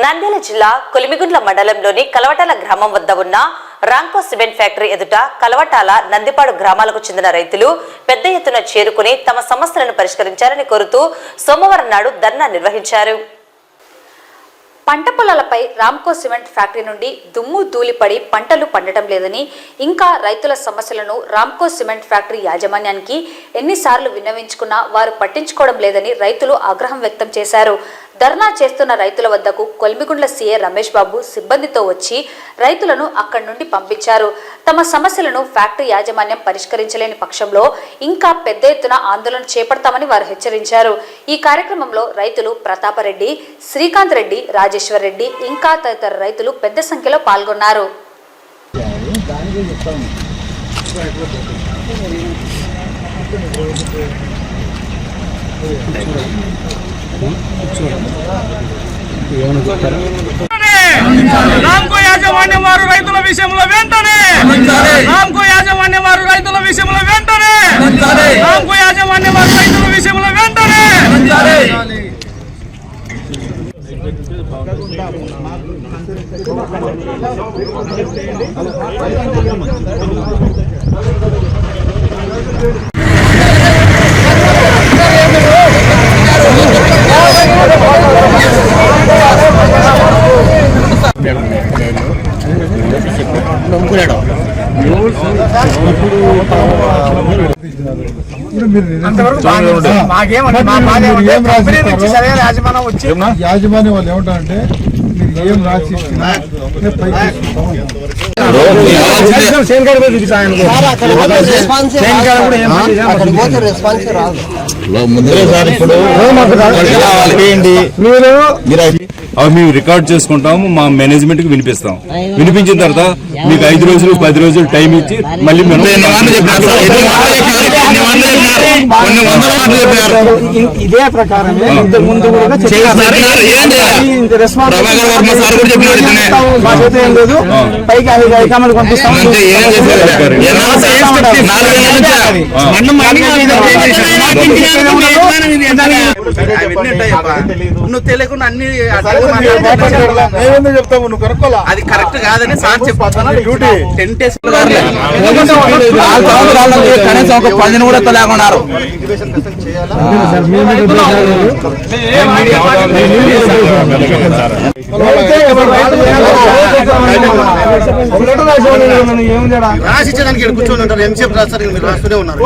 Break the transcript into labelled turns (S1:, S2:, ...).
S1: నంద్యాల జిల్లా కొలిమిగుండ్ల మండలంలోని కలవటాల గ్రామం వద్ద ఉన్న రాంకో సిమెంట్ ఫ్యాక్టరీ ఎదుట కలవటాల నందిపాడు గ్రామాలకు చెందిన రైతులు పెద్ద ఎత్తున చేరుకుని తమ సమస్యలను పరిష్కరించాలని కోరుతూ సోమవారం నాడు ధర్నా నిర్వహించారు. పంట పొలాలపై రాంకో సిమెంట్ ఫ్యాక్టరీ నుండి దుమ్ము ధూళిపడి పంటలు పండటం లేదని, ఇంకా రైతుల సమస్యలను రాంకో సిమెంట్ ఫ్యాక్టరీ యాజమాన్యానికి ఎన్నిసార్లు విన్నవించుకున్నా వారు పట్టించుకోవడం లేదని రైతులు ఆగ్రహం వ్యక్తం చేశారు. ధర్నా చేస్తున్న రైతుల వద్దకు కొలిమిగుండ్ల సీఏ రమేష్ బాబు సిబ్బందితో వచ్చి రైతులను అక్కడి నుండి పంపించారు. తమ సమస్యలను ఫ్యాక్టరీ యాజమాన్యం పరిష్కరించలేని పక్షంలో ఇంకా పెద్ద ఎత్తున ఆందోళన చేపడతామని వారు హెచ్చరించారు. ఈ కార్యక్రమంలో రైతులు ప్రతాపరెడ్డి, శ్రీకాంత్ రెడ్డి, రాజేశ్వర్ రెడ్డి ఇంకా తదితర రైతులు పెద్ద సంఖ్యలో పాల్గొన్నారు.
S2: రాంకో యాజమాన్యం వారు రైతుల విషయంలో వెంటనే, రాంకో యాజమాన్యం వారు రైతుల విషయంలో వెంటనే, రాంకో యాజమాన్యం వారు రైతుల విషయంలో వెంటనే.
S3: యాజమాన్యం వాళ్ళు ఏమంటారంటే మీరు ఏం రాసి
S4: మేము రికార్డ్ చేసుకుంటాము, మా మేనేజ్మెంట్ కి వినిపిస్తాం. వినిపించిన తర్వాత మీకు 5 రోజులు 10 రోజులు టైం ఇచ్చి మళ్ళీ
S3: ఇదే ప్రకారం
S2: నువ్వు తెలియకుండా అన్ని
S3: చెప్తావు, నువ్వు కనుక్కోలా.
S2: అది కరెక్ట్ కాదని సార్ చెప్పాను. డ్యూటీ 10 days
S5: కనీసం ఒక 10 కూడా తొలగొన్నారు.
S3: రాసిచ్చడానికి కూర్చొని ఉంటారు. ఎంసేపు రాస్తారు, మీరు రాస్తూనే ఉన్నారు.